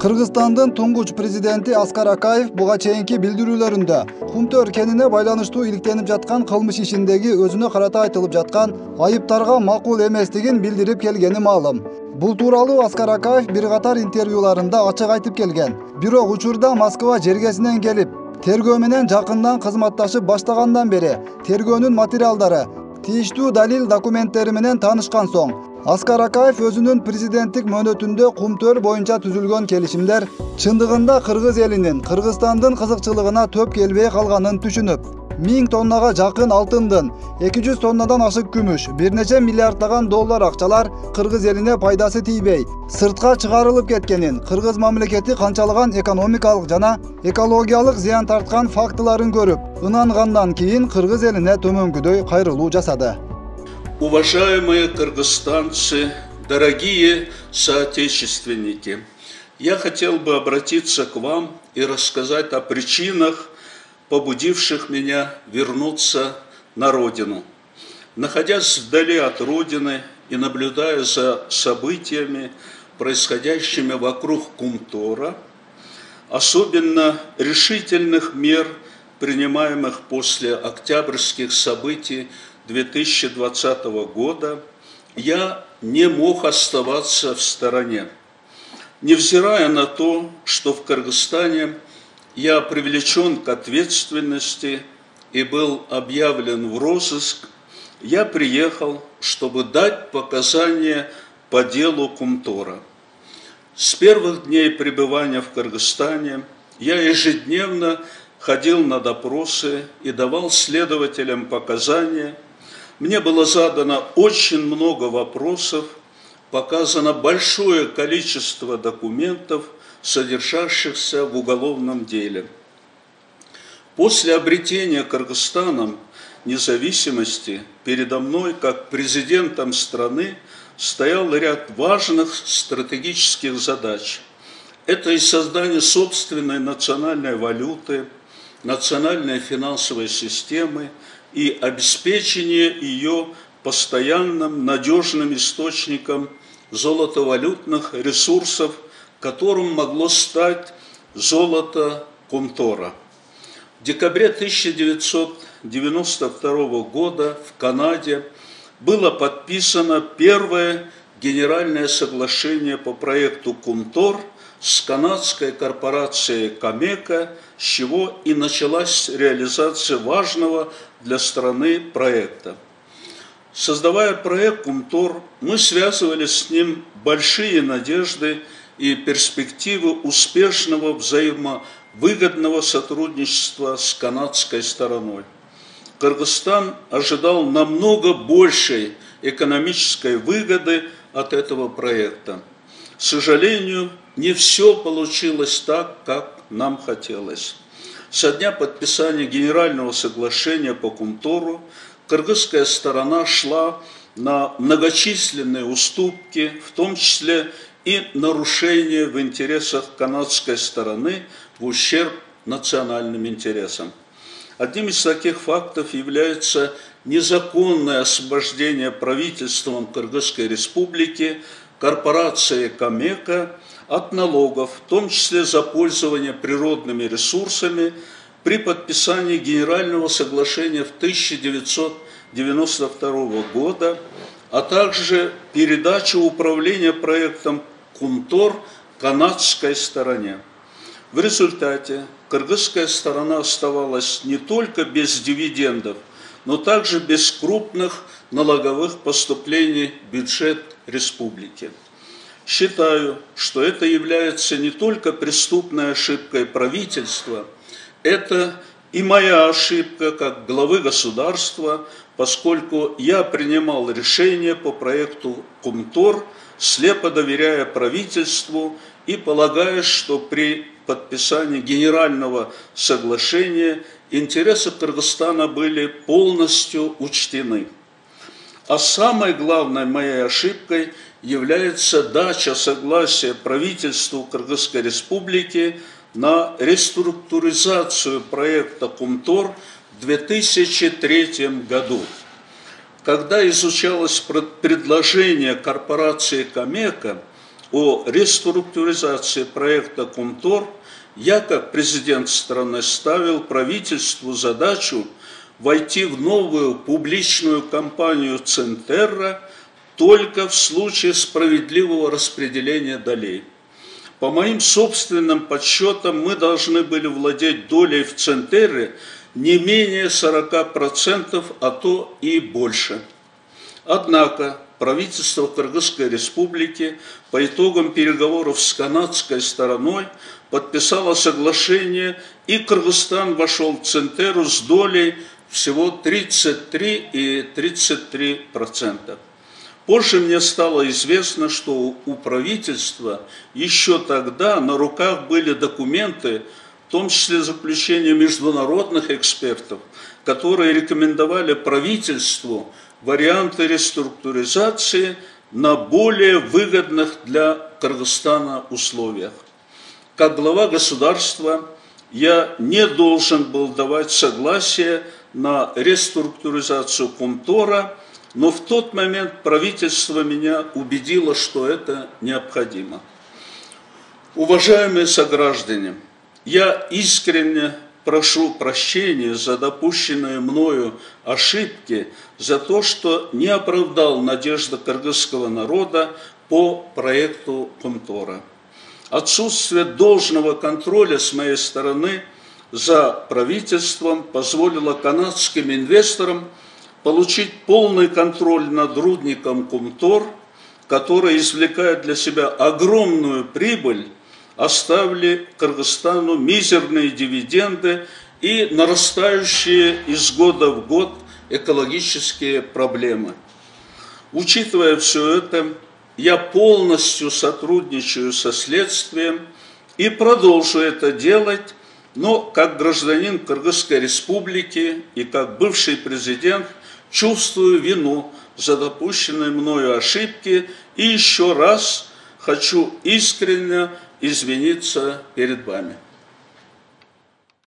Кыргызстандын туңгуч президенти Аскар Акаев буга чейинки билдирүүлөрүндө Кумтөр кенине байланыштуу иликтенип жаткан кылмыш ишиндеги өзүнө карата айтылып жаткан айыптарга макул эместигин билдирип келгени маалым. Бул тууралуу Аскар Акаев бир катар интервьюларында ачык айтып келген. Бирок учурда Москва жергесинен келип, тергөө менен жакындан кызматташып баштагандан бери тергөөнүн материалдары, тийиштүү далил документтери менен таанышкан соң, Аскар Акаев өзүнүн президенттик мөөнөтүндө Кумтөр боюнча түзүлгөн келишимдер чындыгында кыргыз элинин Кыргызстандын кызыкчылыгына төп келбей калганын түшүнүп, 1000 тоннага жакын алтындын, 200 тоннадан ашык күмүш, бир нече миллиарддаган доллар акчалар кыргыз элине пайдасы тийбей, сыртка чыгарылып кеткенин, кыргыз мамлекети канчалаган экономикалык жана экологиялык зыян тарткан фактыларын көрүп, ынангандан кийин кыргыз элине төмөнкүдөй кайрылуу жасады. Уважаемые кыргызстанцы, дорогие соотечественники, я хотел бы обратиться к вам и рассказать о причинах, побудивших меня вернуться на родину. Находясь вдали от родины и наблюдая за событиями, происходящими вокруг Кумтора, особенно решительных мер, принимаемых после октябрьских событий 2020 года, я не мог оставаться в стороне. Невзирая на то, что в Кыргызстане я привлечен к ответственности и был объявлен в розыск, я приехал, чтобы дать показания по делу Кумтора. С первых дней пребывания в Кыргызстане я ежедневно ходил на допросы и давал следователям показания. Мне было задано очень много вопросов, показано большое количество документов, содержащихся в уголовном деле. После обретения Кыргызстаном независимости передо мной, как президентом страны, стоял ряд важных стратегических задач. Это и создание собственной национальной валюты, национальной финансовой системы, и обеспечение ее постоянным надежным источником золотовалютных ресурсов, которым могло стать золото Кумтора. В декабре 1992 года в Канаде было подписано первое генеральное соглашение по проекту Кумтор с канадской корпорацией Камека, с чего и началась реализация важного для страны проекта. Создавая проект Кумтор, мы связывали с ним большие надежды и перспективы успешного взаимовыгодного сотрудничества с канадской стороной. Кыргызстан ожидал намного большей экономической выгоды от этого проекта. К сожалению, не все получилось так, как нам хотелось. Со дня подписания Генерального соглашения по Кумтору кыргызская сторона шла на многочисленные уступки, в том числе и нарушения в интересах канадской стороны в ущерб национальным интересам. Одним из таких фактов является незаконное освобождение правительством Кыргызской республики корпорации Камека от налогов, в том числе за пользование природными ресурсами, при подписании Генерального соглашения в 1992 года, а также передачу управления проектом Кумтор канадской стороне. В результате кыргызская сторона оставалась не только без дивидендов, но также без крупных налоговых поступлений в бюджет республики. Считаю, что это является не только преступной ошибкой правительства, это и моя ошибка как главы государства, поскольку я принимал решения по проекту Кумтор, слепо доверяя правительству и полагаясь, что при подписании Генерального соглашения интересы Кыргызстана были полностью учтены. А самой главной моей ошибкой является дача согласия правительству Кыргызской республики на реструктуризацию проекта Кумтор в 2003 году. Когда изучалось предложение корпорации Камека о реструктуризации проекта «Кумтор», я, как президент страны, ставил правительству задачу войти в новую публичную компанию Центерра только в случае справедливого распределения долей. По моим собственным подсчетам, мы должны были владеть долей в Центерре не менее 40%, а то и больше. Однако правительство Кыргызской республики по итогам переговоров с канадской стороной подписало соглашение, и Кыргызстан вошел в Центерру с долей всего 33,33%. Позже мне стало известно, что у правительства еще тогда на руках были документы, в том числе заключения международных экспертов, которые рекомендовали правительству варианты реструктуризации на более выгодных для Кыргызстана условиях. Как глава государства я не должен был давать согласие на реструктуризацию Кумтора, но в тот момент правительство меня убедило, что это необходимо. Уважаемые сограждане, я искренне прошу прощения за допущенные мною ошибки, за то, что не оправдал надежды кыргызского народа по проекту Кумтора. Отсутствие должного контроля с моей стороны за правительством позволило канадским инвесторам получить полный контроль над рудником Кумтор, который извлекает для себя огромную прибыль, оставили Кыргызстану мизерные дивиденды и нарастающие из года в год экологические проблемы. Учитывая все это, я полностью сотрудничаю со следствием и продолжу это делать, но как гражданин Кыргызской республики и как бывший президент чувствую вину за допущенные мною ошибки и еще раз хочу искренне извиниться перед вами.